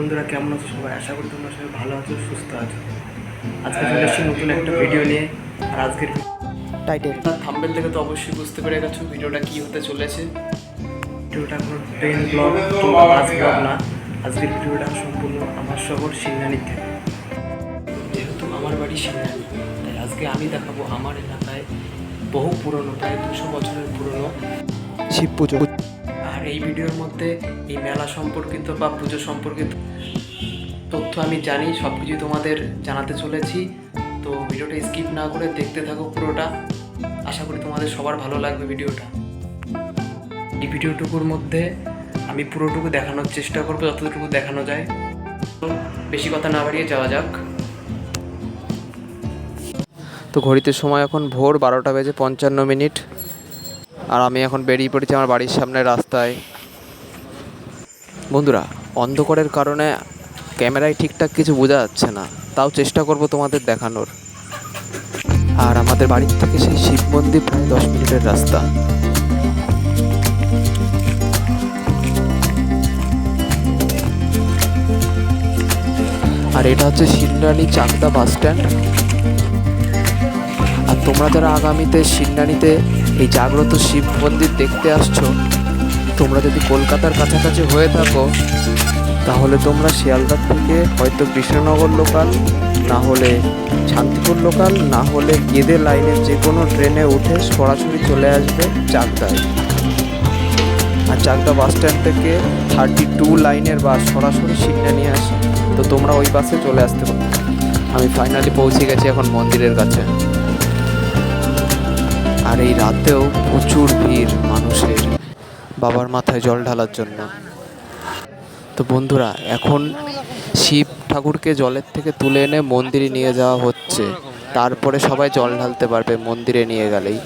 বন্ধুরা কেমন আছো সবাই? আশা করি তোমরা সবাই ভালো আছো, সুস্থ আছো। আজকে চলে এসেছি নতুন একটা ভিডিও নিয়ে। আর আজকের টাইটেল থাম্বনেল থেকে তো অবশ্যই বুঝতে পেরে গেছো ভিডিওটা কি হতে চলেছে। ভিডিওটা কোনো ট্রেন ব্লগ কিংবা বাস ব্লগ না। আজকের ভিডিওটা সম্পূর্ণ আমার শহর সিংহানি থেকে। যেহেতু আমার বাড়ি সিংহানি, তাই আজকে আমি দেখাবো আমার এলাকায় বহু পুরনো, প্রায় 200 বছরের পুরনো শিব পুজো। আর এই ভিডিওর মধ্যে এই মেলা সম্পর্কিত বা পুজো সম্পর্কিত তথ্য আমি জানি, সব কিছু তোমাদের জানাতে চলেছি। তো ভিডিওটা স্কিপ না করে দেখতে থাকো পুরোটা। আশা করি তোমাদের সবার ভালো লাগবে ভিডিওটা। এই ভিডিওটুকুর মধ্যে আমি পুরোটুকু দেখানোর চেষ্টা করবো, যতটুকু দেখানো যায়। তো বেশি কথা না বাড়িয়ে যাওয়া যাক। তো ঘড়িতে সময় এখন ভোর 12:55। আর আমি এখন বেরিয়ে পড়েছি আমার বাড়ির সামনের রাস্তায়। বন্ধুরা, অন্ধকারের কারণে ক্যামেরায় ঠিকঠাক কিছু বোঝা যাচ্ছে না, তাও চেষ্টা করব তোমাদের দেখানোর। আর আমাদের বাড়ির থেকে সেই শিব মন্দির প্রায় 10 মিনিটের রাস্তা। আর এটা হচ্ছে সিন্নানি চাকদা বাস স্ট্যান্ড। আর তোমরা যারা আগামীতে সিন্নানিতে এই জাগ্রত শিব মন্দির দেখতে আসছো, তোমরা যদি কলকাতার কাছাকাছি হয়ে থাকো, তাহলে তোমরা শিয়ালদা থেকে হয়তো কৃষ্ণনগর লোকাল, না হলে শান্তিপুর লোকাল, না হলে গেদে লাইনের যে কোনো ট্রেনে উঠে সরাসরি চলে আসবে চাকদায়। আর চাকদা বাস স্ট্যান্ড থেকে 32 লাইনের বাস সরাসরি সিন্নানি আসে, তো তোমরা ওই বাসে চলে আসতে পারো। আমি ফাইনালি পৌঁছে গেছি এখন মন্দিরের কাছে। আর এই রাতেও প্রচুর ভিড় মানুষের বাবার মাথায় জল ঢালার জন্য। তো বন্ধুরা, এখন শিব ঠাকুরকে জলের থেকে তুলে এনে মন্দিরে নিয়ে যাওয়া হচ্ছে, তারপরে সবাই জল ঢালতে পারবে মন্দিরে নিয়ে গেলেই।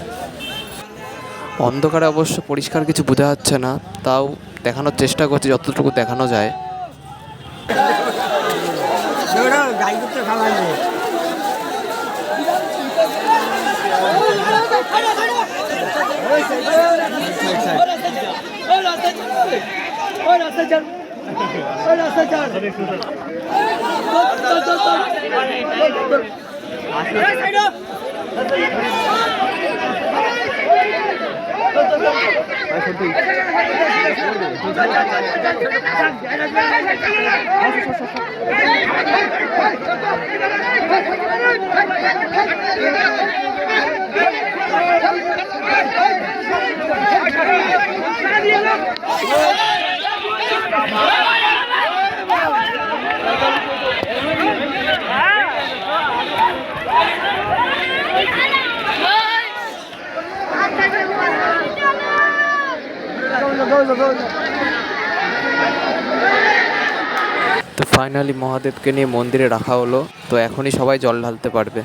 অন্ধকারে অবশ্য পরিষ্কার কিছু বোঝা যাচ্ছে না, তাও দেখানোর চেষ্টা করছি যতটুকু দেখানো যায়। তো ফাইনালি মহাদেবকে নিয়ে মন্দিরে রাখা হলো, তো এখনই সবাই জল ঢালতে পারবে।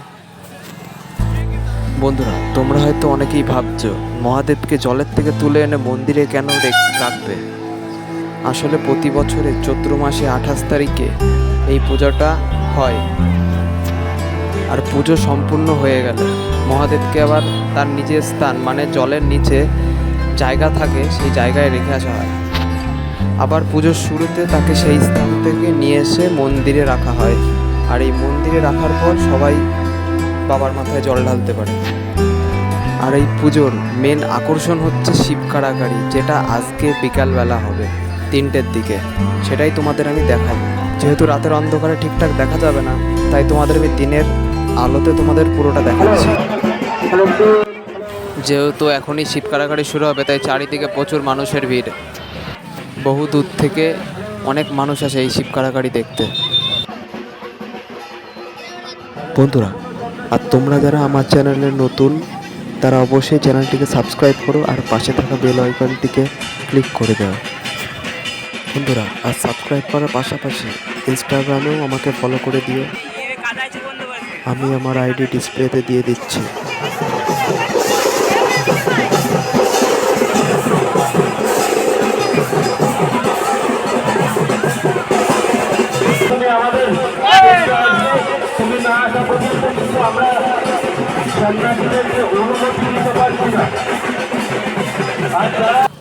বন্ধুরা, তোমরা হয়তো অনেকেই ভাবছো মহাদেবকে জলের থেকে তুলে এনে মন্দিরে কেন রাখবে। আসলে প্রতি বছরের চৈত্র মাসে 28 তারিখে এই পূজাটা হয়। আর পুজো সম্পূর্ণ হয়ে গেলে মহাদেবকে আবার তার নিজের স্থান, মানে জলের নিচে জায়গা থাকে, সেই জায়গায় রেখে আসা হয়। আবার পুজোর শুরুতে তাকে সেই স্থান থেকে নিয়ে এসে মন্দিরে রাখা হয়। আর এই মন্দিরে রাখার পর সবাই বাবার মাথায় জল ঢালতে পারে। আর এই পুজোর মেন আকর্ষণ হচ্ছে শিব কাড়াকাড়ি, যেটা আজকে বিকালবেলা হবে 3টের দিকে। সেটাই তোমাদের আমি দেখাবো। যেহেতু রাতের অন্ধকারে ঠিকঠাক দেখা যাবে না, তাই তোমাদের আমি দিনের আলোতে তোমাদের পুরোটা দেখাচ্ছি। যেহেতু এখনই শিব কাড়াকাড়ি শুরু হবে, তাই চারিদিকে প্রচুর মানুষের ভিড়। বহু দূর থেকে অনেক মানুষ আসে এই শিব কাড়াকাড়ি দেখতে। বন্ধুরা, আর তোমরা যারা আমার চ্যানেলে নতুন, তারা অবশ্যই চ্যানেলটিকে সাবস্ক্রাইব করো আর পাশে থাকা বেল আইকনটিকে ক্লিক করে দাও। বন্ধুরা, আর সাবস্ক্রাইব করার পাশাপাশি ইনস্টাগ্রামেও আমাকে ফলো করে দিও। আমি আমার আইডি ডিসপ্লেতে দিয়ে দিচ্ছি।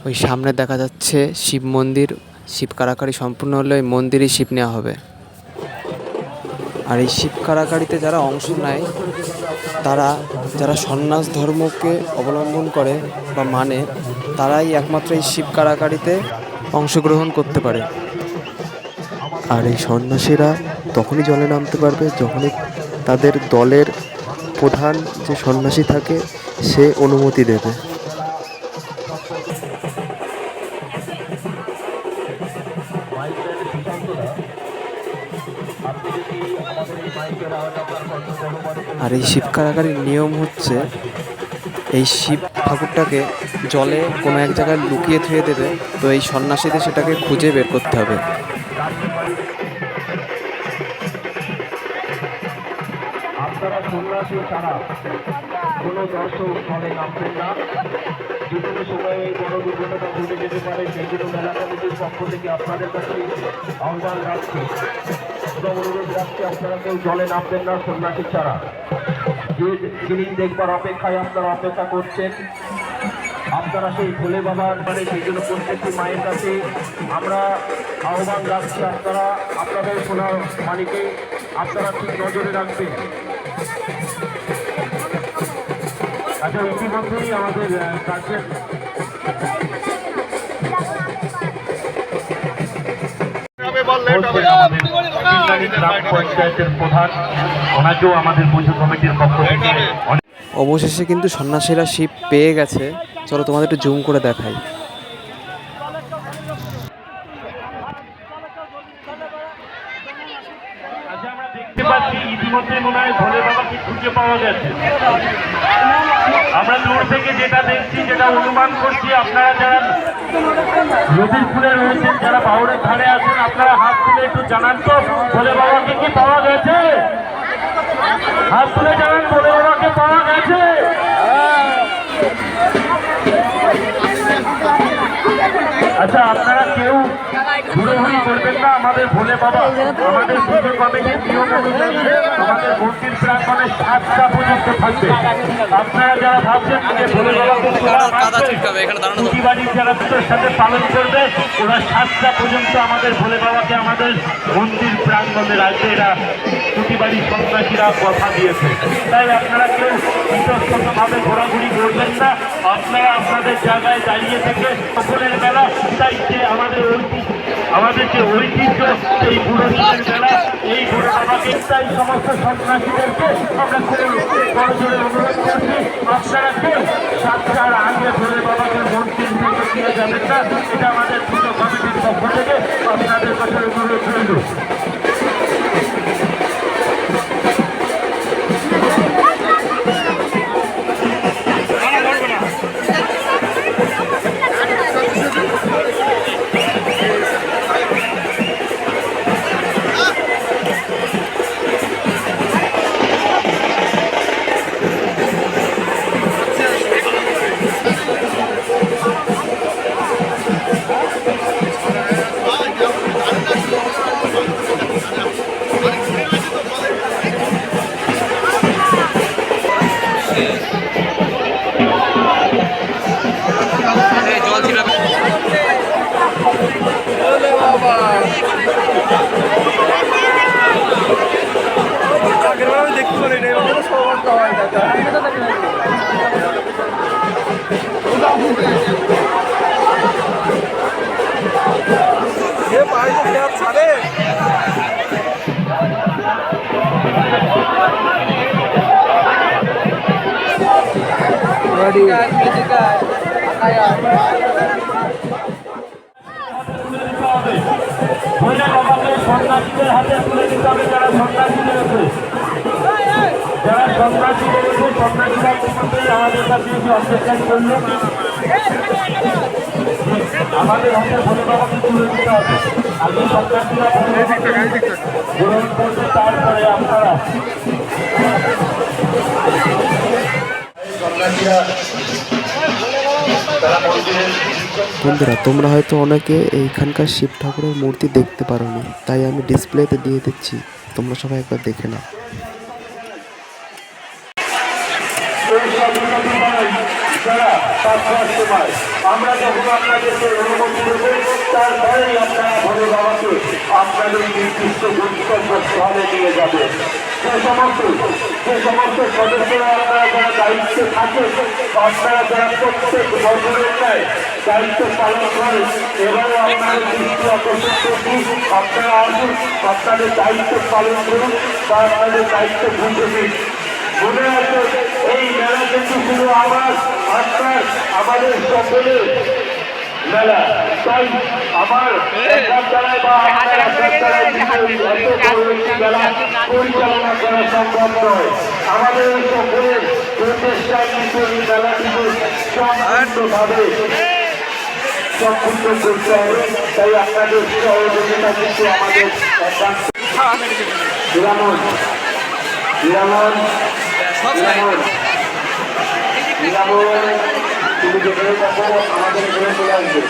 ওই সামনে দেখা যাচ্ছে শিব মন্দির, শিব কাড়াকাড়ি সম্পূর্ণ হলে ওই মন্দিরেই শিব নেওয়া হবে। আর এই শিব কাড়াকাড়িতে যারা অংশ নেয় তারা যারা সন্ন্যাস ধর্মকে অবলম্বন করে বা মানে তারাই একমাত্র এই শিব কাড়াকাড়িতে অংশগ্রহণ করতে পারে। আর এই সন্ন্যাসীরা তখনই জলে নামতে পারবে যখনই তাদের দলের প্রধান যে সন্ন্যাসী থাকে সে অনুমতি দেবে। আর এই শিব কাড়াকাড়ির নিয়ম হচ্ছে এই শিব ঠাকুরটাকে জলে কোনো এক জায়গায় লুকিয়ে থুয়ে দেবে, তো এই সন্ন্যাসীদের সেটাকে খুঁজে বের করতে হবে। আপনারা সন্ন্যাসী ছাড়া কোনো দর্শক স্থলে নামবেন না। যে কোনো সময় এই বড় দুর্ঘটনা ঘটে যেতে পারে, সেই জন্য মেলা কমিটির পক্ষ থেকে আপনাদের কাছে আহ্বান রাখছি এবং অনুরোধ রাখছি, আপনারা কেউ জলে নামবেন না সন্ন্যাসী ছাড়া। যে জিনিস দেখবার অপেক্ষায় আপনারা অপেক্ষা করছেন, আপনারা সেই ভোলে বাবার মানে সেই জন্য প্রত্যেকটি মায়ের কাছে আমরা আহ্বান রাখছি, আপনারা আপনাদের সোনার মানিকে আপনারা ঠিক নজরে রাখবেন। আচ্ছা, ইতিমধ্যেই আমাদের কাজের গ্রাম পঞ্চায়েতের প্রধান ওনাকেও আমাদের পুজো কমিটির পক্ষ থেকে অবশেষে কিন্তু সন্ন্যাসীরা শিব পেয়ে গেছে। চলো তোমাদের একটু জুম করে দেখাই। দেখতে পাচ্ছি ইতিমধ্যে মনে হয় ভোলে বাবাকে খুঁজে পাওয়া গেছে। আমরা দূর থেকে যেটা দেখছি, যেটা অনুমান করছি, আপনারা যারা নদীর কূলে রয়েছেন, যারা বাউরের ধারে আছেন, আপনারা হাত তুলে একটু জানান তো ভোলে বাবাকে কি পাওয়া গেছে? হাত তুলে জানান ভোলে বাবাকে পাওয়া গেছে। আচ্ছা, আপনারা কেউ ঘুরোঘুরি করবেন না। আমাদের ভোলে বাবা আমাদের পুজো কমিটির নিয়ম অনুযায়ী আমাদের মন্দির প্রাঙ্গণে 7টা পর্যন্ত থাকবে। আপনারা যারা ভাবছেন যে ভোলে বাবাকে যারা দুটোর সাথে পালন করবে, ওরা 7টা পর্যন্ত আমাদের ভোলে বাবাকে আমাদের মন্দির প্রাঙ্গণে রাখবে। এরা প্রতিবারই সন্ন্যাসীরা কথা দিয়েছে। তাই আপনারা কেউ ইতস্ততভাবে ঘোরাঘুরি করবেন না। আপনারা আপনাদের জায়গায় দাঁড়িয়ে থেকে সকলের বেলা, তাই যে আমাদের যে ঐতিহ্য এই বুড়ো মেলা, এই বুড়ো বাবাকে তাই সমস্ত সন্ন্যাসীদেরকে আমরা বড় জোরে অনুরোধ করছি, আপনারা কেউ 7টার আগে ভোলে বাবাকে মন্দির থেকে দিয়ে যাবেন না। এটা আমাদের পুজো কমিটির পক্ষ থেকে আপনাদের কাছে অনুরোধ রইল। ভোলে বাবাকে সন্ন্যাসীদের হাতে তুলে দিতে হবে। যারা সন্ন্যাসী রয়েছে, সন্ন্যাসীরা ইতিমধ্যেই আমাদের কাছে এসে অবজেকশন করলো। আমাদের হাতে ভোলে বাবাকে তুলে দিতে হবে। আগে সন্ন্যাসীরা গ্রহণ করবে, তারপরে আপনারা সন্ন্যাসীরা বন্ধুরা, তোমরা হয়তো অনেকে এইখানকার শিব ঠাকুরের মূর্তি দেখতে পারোনি, তাই আমি ডিসপ্লেতে দিয়ে দিচ্ছি, তোমরা সবাই একবার দেখে নাও। আমরা যখন আপনাদেরকে অনুমতি দেবো, তারপরেই আপনারা আপনাদের নির্দিষ্ট গন্তব্যস্থলে নিয়ে যাবে। যে সমস্ত সদস্যরা আপনারা যারা দায়িত্বে থাকে, আপনারা যারা প্রত্যেক বছরের ন্যায় দায়িত্ব পালন করেন, এবং আপনাদের দৃষ্টি আকর্ষণ করছি, আপনারা আসুন, আপনাদের দায়িত্ব পালন করুন বা আপনাদের দায়িত্ব বুঝে দিন। মনে আছে, এই মেলা কিন্তু শুধু আমাদের সকলের মেলা। তাই আমার দ্বারায় বা মেলা পরিচালনা করা সম্ভব নয়। আমাদের সকলের প্রচেষ্টায় কিন্তু এই মেলাটিকে সম্পূর্ণভাবে সম্পূর্ণ করতে হবে। তাই আপনাদের সহযোগিতা কিন্তু আমাদের তুমি যেখানে দেখো আমাদের এখানে চলে আসবে।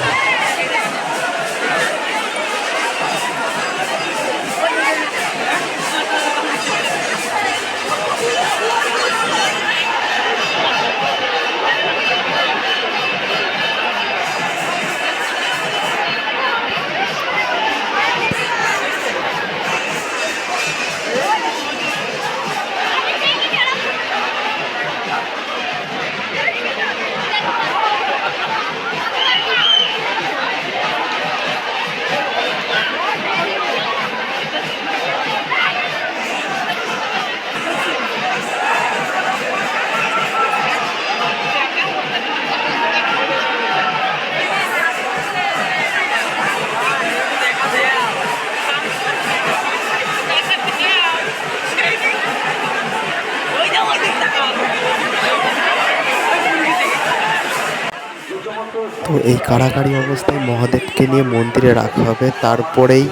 তো এই কাড়াকাড়ি অবস্থায় মহাদেবকে নিয়ে মন্দিরে রাখা হবে, তারপরেই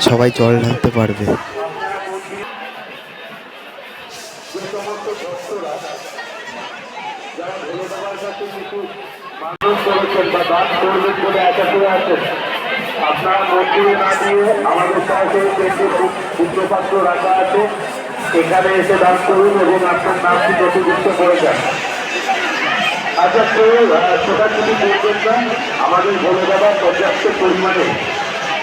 সবাই জল ঢালতে পারবে। আপনারা মন্দিরে না দিয়ে আমাদের সরাসরি পুত্রপাত্র রাখা আছে, এখানে এসে দান করুন এবং আপনার নামটি নথিভুক্ত করে যান। আচ্ছা, কেউ সেটা যদি বলবেন না, আমাদের ভোলে বাবা পর্যাপ্ত পরিমাণে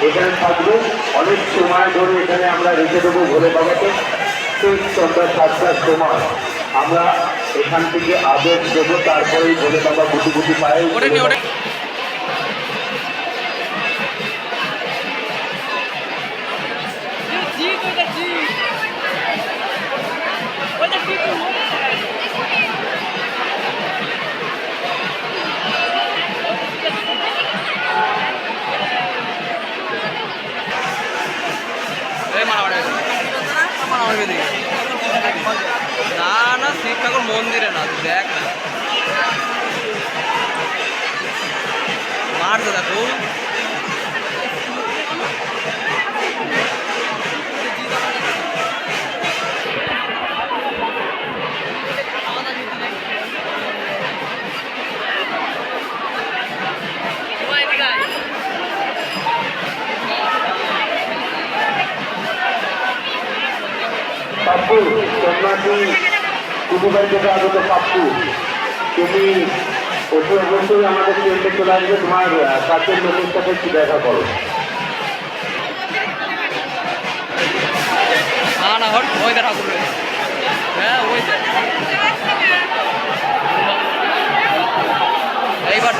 এখানে থাকবে। অনেক সময় ধরে এখানে আমরা রেখে দেবো ভোলে বাবাকে। ঠিক সন্ধ্যা 7টার সময় আমরা এখান থেকে আদেশ দেবো, তারপরেই ভোলে বাবা গুটি গুটি পায়ে না না শিব ঠাকুর মন্দিরে না, দেখ না মার তো দেখো। পাপ্পু, তোমরা কি কুটুবাই থেকে আগত পাপ্পু, তুমি অবশ্যই আমাদের ট্রেনটা চলে আসবে। তোমার কাছের লোকের সাথে একটু দেখা করো। না না হট ওই দেখা করবে। হ্যাঁ ওই এইবার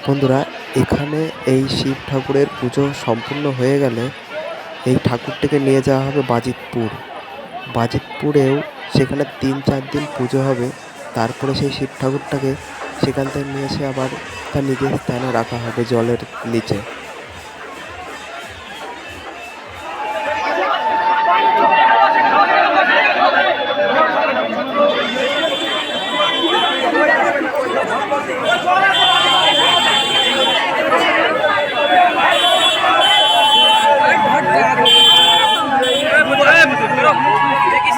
বন্ধুরা, এখানে এই শিব ঠাকুরের পুজো সম্পূর্ণ হয়ে গেলে এই ঠাকুরটিকে নিয়ে যাওয়া হবে বাজিতপুরেও সেখানে 3-4 দিন পুজো হবে। তারপরে সেই শিব ঠাকুরটাকে সেখান থেকে নিয়ে এসে আবার তার নিজের স্থানে রাখা হবে জলের নিচে। দেখিস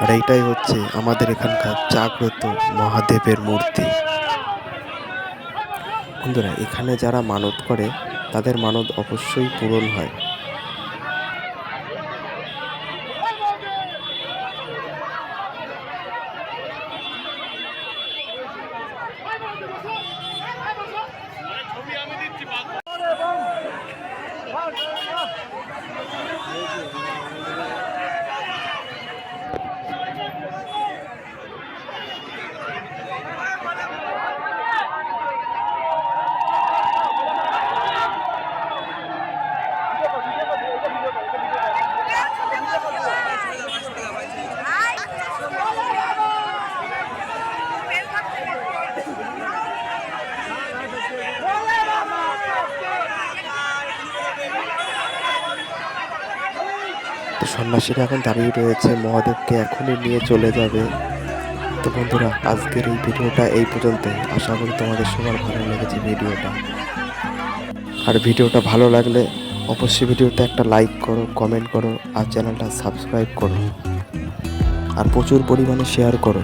আর এইটাই হচ্ছে আমাদের এখানকার জাগ্রত মহাদেবের মূর্তি। বন্ধুরা, এখানে যারা মানত করে তাদের মানত অবশ্যই পূরণ হয়। তো সন্ন্যাসীরা এখন দাঁড়িয়ে রয়েছে, মহাদেবকে এখনই নিয়ে চলে যাবে। তো বন্ধুরা, আজকের এই ভিডিওটা এই পর্যন্তই। আশা করি তোমাদের সবার ভালো লেগেছে ভিডিওটা। আর ভিডিওটা ভালো লাগলে অবশ্যই ভিডিওতে একটা লাইক করো, কমেন্ট করো আর চ্যানেলটা সাবস্ক্রাইব করো আর প্রচুর পরিমাণে শেয়ার করো।